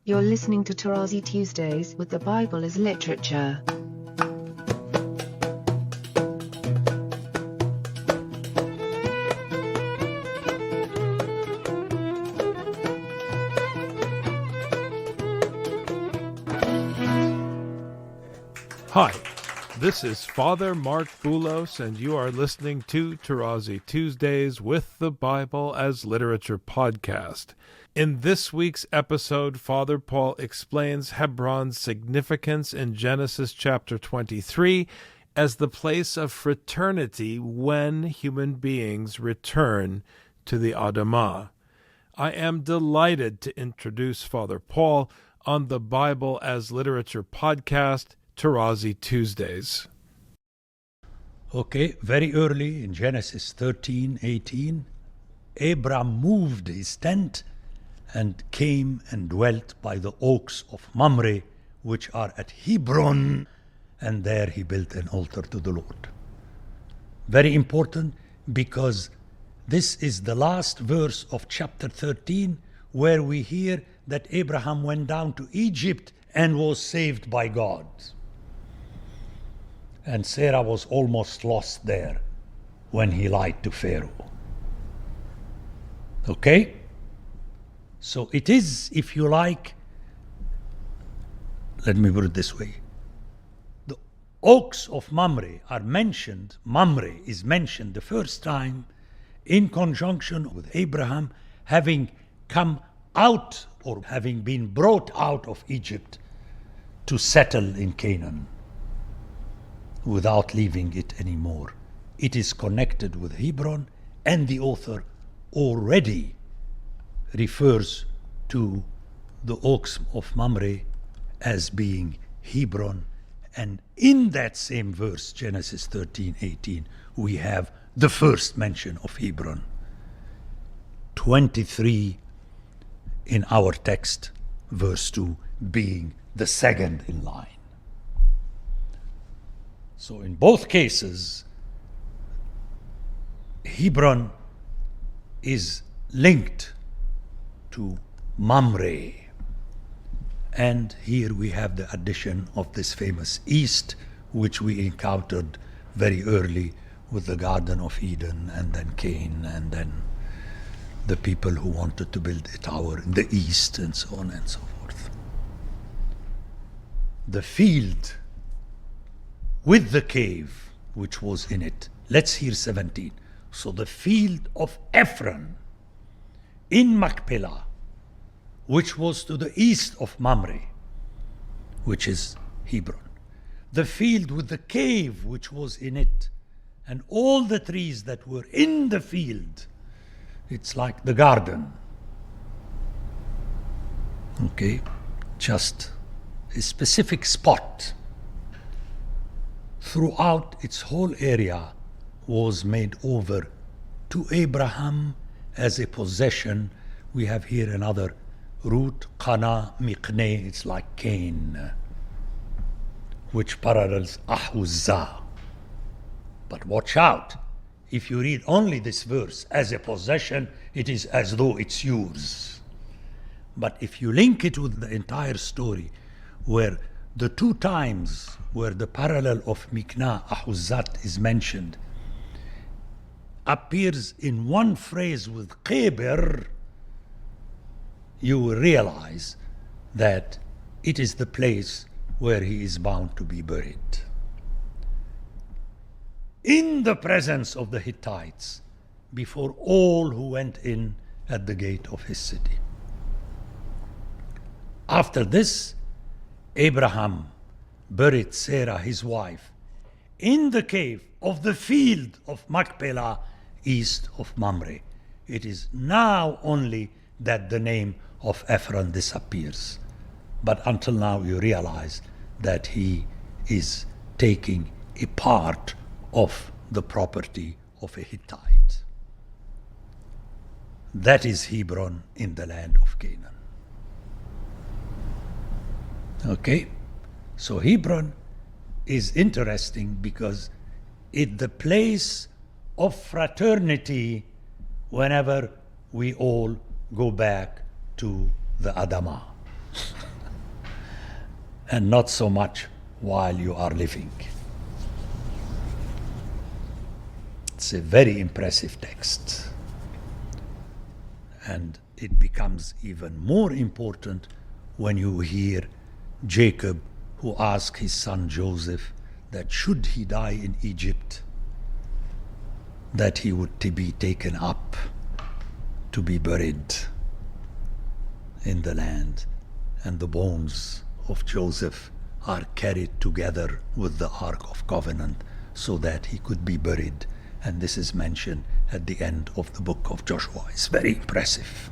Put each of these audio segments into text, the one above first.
You're listening to Tarazi Tuesdays with the Bible as Literature. Hi, this is Father Mark Boulos, and you are listening to Tarazi Tuesdays with the Bible as Literature podcast. In this week's episode, Father Paul explains Hebron's significance in Genesis chapter 23 as the place of fraternity when human beings return to the adamah. I am delighted to introduce Father Paul on the Bible as Literature podcast, Tarazi Tuesdays. Okay, very early in Genesis 13:18, Abram moved his tent and came and dwelt by the oaks of Mamre, which are at Hebron, and there he built an altar to the Lord. Very important, because this is the last verse of chapter 13, where we hear that Abraham went down to Egypt and was saved by God. And Sarah was almost lost there when he lied to Pharaoh. Okay? So it is, if you like, let me put it this way. The oaks of Mamre are mentioned, Mamre is mentioned the first time in conjunction with Abraham having come out or having been brought out of Egypt to settle in Canaan without leaving it anymore. It is connected with Hebron, and the author already refers to the oaks of Mamre as being Hebron. And in that same verse, Genesis 13:18, we have the first mention of Hebron. 23 in our text, verse 2, being the second in line. So in both cases, Hebron is linked to Mamre. And here we have the addition of this famous east, which we encountered very early with the Garden of Eden, and then Cain, and then the people who wanted to build a tower in the east, and so on and so forth. The field with the cave which was in it. Let's hear 17. So the field of Ephron in Machpelah, which was to the east of Mamre, which is Hebron. The field with the cave which was in it, and all the trees that were in the field. It's like the garden. Okay, just a specific spot throughout its whole area was made over to Abraham as a possession. We have here another root, Qana Miqne, it's like Cain, which parallels Ahuzah. But watch out, if you read only this verse as a possession, it is as though it's yours. But if you link it with the entire story, where the two times where the parallel of Mikna, Ahuzat is mentioned, appears in one phrase with Qeber, you will realize that it is the place where he is bound to be buried. In the presence of the Hittites, before all who went in at the gate of his city. After this, Abraham buried Sarah, his wife, in the cave of the field of Machpelah, east of Mamre. It is now only that the name of Ephron disappears. But until now you realize that he is taking a part of the property of a Hittite. That is Hebron in the land of Canaan. Okay, so Hebron is interesting because it's the place of fraternity whenever we all go back to the adamah. and not so much while you are living. It's a very impressive text. And it becomes even more important when you hear Jacob, who asked his son Joseph that should he die in Egypt, that he would be taken up to be buried in the land, and the bones of Joseph are carried together with the Ark of Covenant so that he could be buried. And this is mentioned at the end of the book of Joshua. It's very impressive.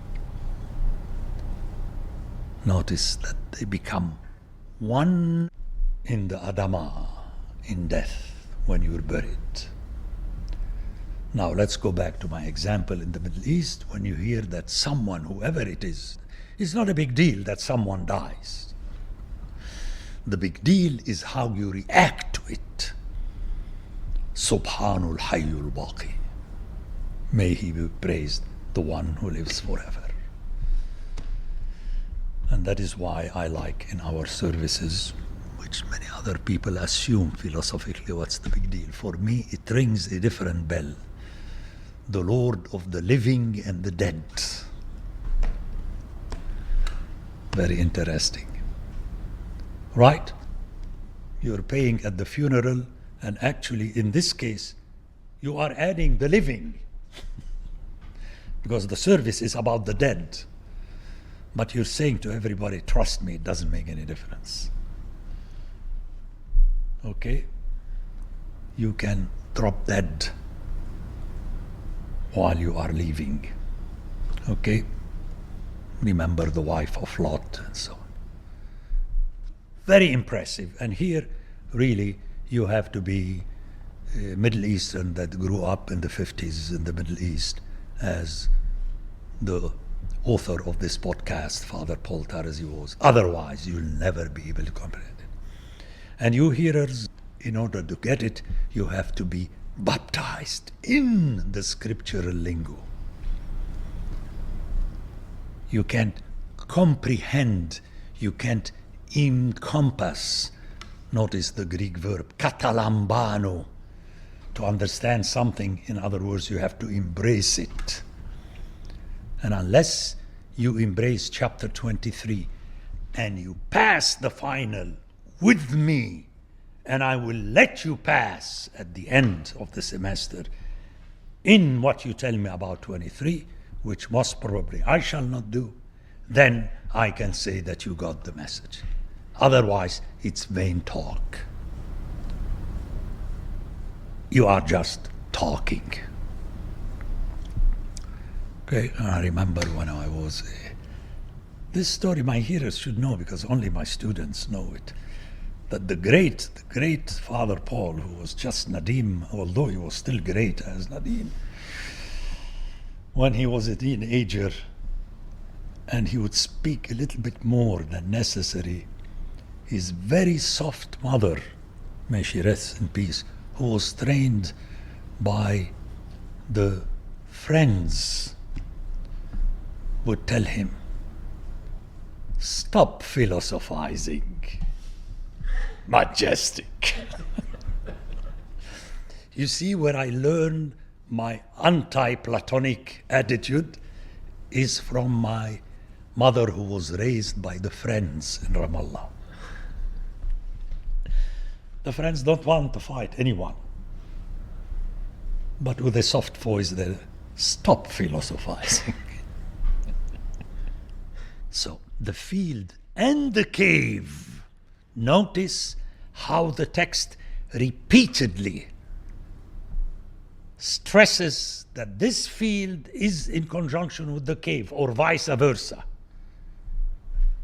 Notice that they become one in the adamah, in death, when you're buried. Now let's go back to my example in the Middle East. When you hear that someone, whoever it is, it's not a big deal that someone dies. The big deal is how you react to it. Subhanul Hayyul Baqi. May he be praised, the one who lives forever. And that is why I like in our services, which many other people assume philosophically, what's the big deal? For me, it rings a different bell. The Lord of the living and the dead. Very interesting. Right? You're paying at the funeral, and actually in this case, you are adding the living. Because the service is about the dead. But you're saying to everybody, trust me, it doesn't make any difference. Okay? You can drop dead while you are leaving. Okay? Remember the wife of Lot and so on. Very impressive. And here, really, you have to be Middle Eastern that grew up in the 50s in the Middle East, as the author of this podcast, Father Paul Tarazi, was. Otherwise, you'll never be able to comprehend it. And you hearers, in order to get it, you have to be baptized in the scriptural lingo. You can't comprehend, you can't encompass. Notice the Greek verb, katalambano. To understand something, in other words, you have to embrace it. And unless you embrace chapter 23 and you pass the final with me, and I will let you pass at the end of the semester in what you tell me about 23, which most probably I shall not do, then I can say that you got the message. Otherwise, it's vain talk. You are just talking. Okay, I remember when I was... this story my hearers should know, because only my students know it. That the great Father Paul, who was just Nadim, although he was still great as Nadim, when he was a teenager, and he would speak a little bit more than necessary, his very soft mother, may she rest in peace, who was trained by the friends, would tell him, stop philosophizing. Majestic. You see, where I learned my anti-Platonic attitude is from my mother, who was raised by the Friends in Ramallah. The Friends don't want to fight anyone. But with a soft voice, they stop philosophizing. So, the field and the cave. Notice how the text repeatedly stresses that this field is in conjunction with the cave, or vice versa.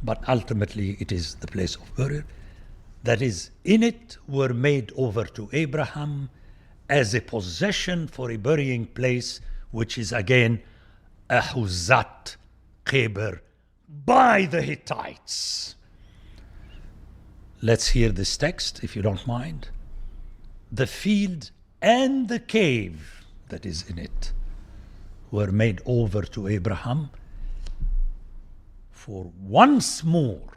But ultimately it is the place of burial. That is, in it were made over to Abraham as a possession for a burying place, which is again Ahuzat Keber by the Hittites. Let's hear this text, if you don't mind. The field and the cave that is in it were made over to Abraham for once more.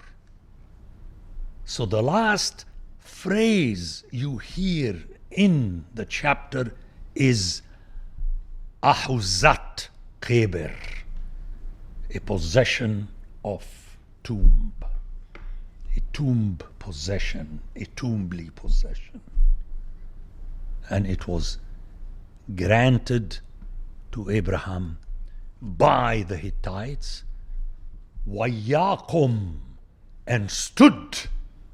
So the last phrase you hear in the chapter is Ahuzat Keber, a possession of tomb. A tomb possession, a tombly possession. And it was granted to Abraham by the Hittites, Wayakum, and stood,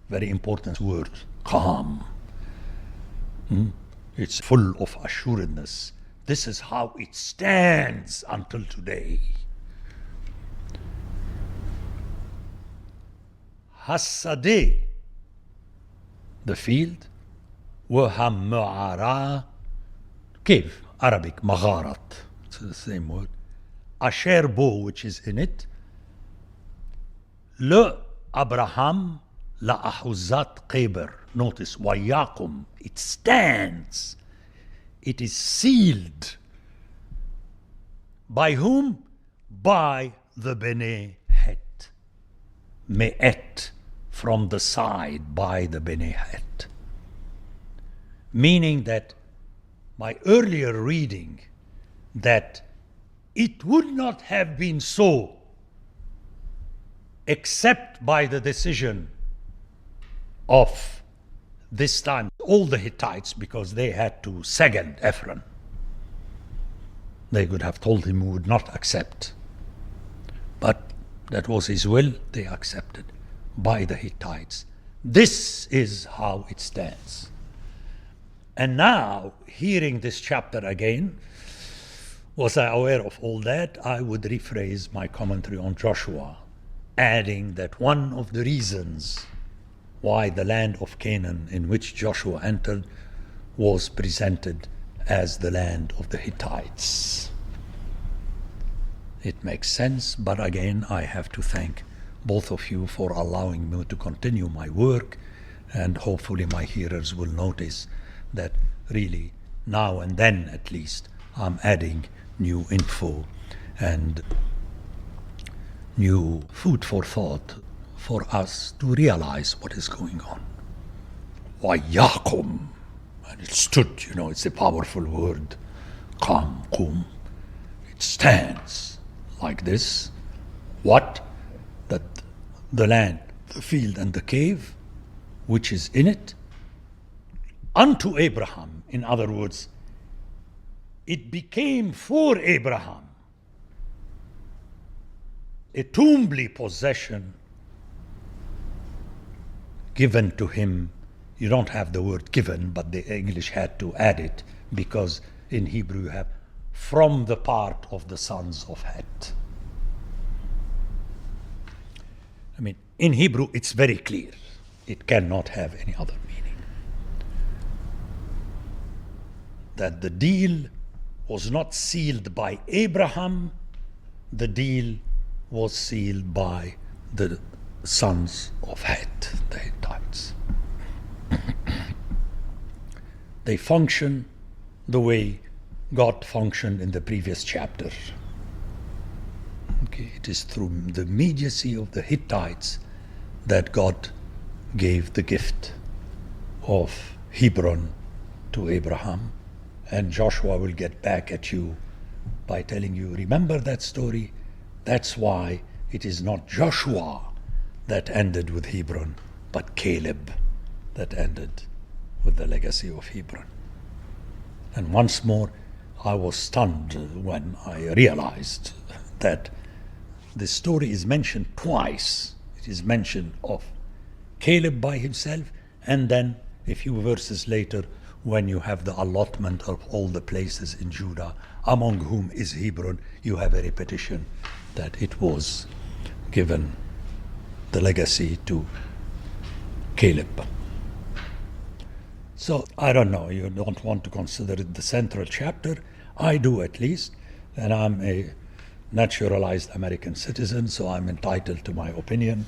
very important word, calm. It's full of assuredness. This is how it stands until today. Hassadeh, the field, Wahamma'ara, cave, Arabic, Magharat, it's the same word. Asher bo, which is in it. Le Abraham la Ahuzat Keber. Notice, Wayakum, it stands. It is sealed. By whom? By the Bnei Het. Me'et, from the side, by the Bnei Het. Meaning that my earlier reading that it would not have been so except by the decision of this time all the Hittites, because they had to second Ephron. They could have told him we would not accept. But that was his will, they accepted by the Hittites. This is how it stands. And now, hearing this chapter again, was I aware of all that, I would rephrase my commentary on Joshua, adding that one of the reasons why the land of Canaan in which Joshua entered was presented as the land of the Hittites. It makes sense, but again, I have to thank both of you for allowing me to continue my work, and hopefully my hearers will notice that really, now and then at least, I'm adding new info and new food for thought for us to realize what is going on. Wayakum, and it stood, it's a powerful word. Qam, qum. It stands like this. What? That the land, the field, and the cave, which is in it, unto Abraham. In other words, it became for Abraham a tombly possession given to him. You don't have the word given, but the English had to add it because in Hebrew you have from the part of the sons of Het. I mean, in Hebrew it's very clear. It cannot have any other meaning. That the deal was not sealed by Abraham, the deal was sealed by the sons of Het, the Hittites. They function the way God functioned in the previous chapter. Okay, it is through the mediacy of the Hittites that God gave the gift of Hebron to Abraham. And Joshua will get back at you by telling you, remember that story? That's why it is not Joshua that ended with Hebron, but Caleb that ended with the legacy of Hebron. And once more, I was stunned when I realized that this story is mentioned twice. It is mentioned of Caleb by himself, and then a few verses later, when you have the allotment of all the places in Judah, among whom is Hebron, you have a repetition that it was given the legacy to Caleb. So, I don't know, you don't want to consider it the central chapter. I do at least, and I'm a naturalized American citizen, so I'm entitled to my opinion,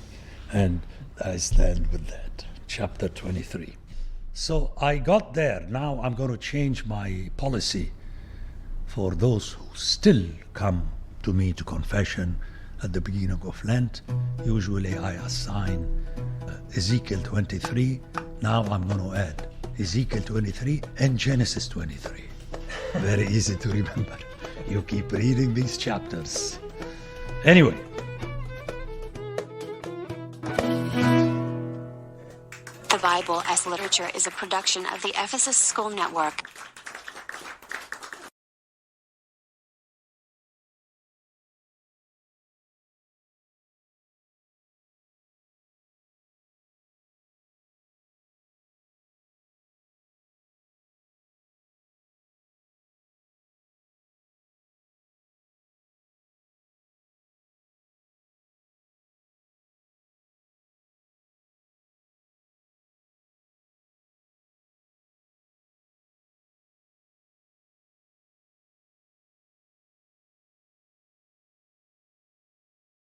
and I stand with that. Chapter 23. So I got there. Now I'm going to change my policy for those who still come to me to confession at the beginning of Lent. Usually I assign Ezekiel 23. Now I'm going to add Ezekiel 23 and Genesis 23. Very easy to remember. You keep reading these chapters. Anyway. The Bible as Literature is a production of the Ephesus School Network.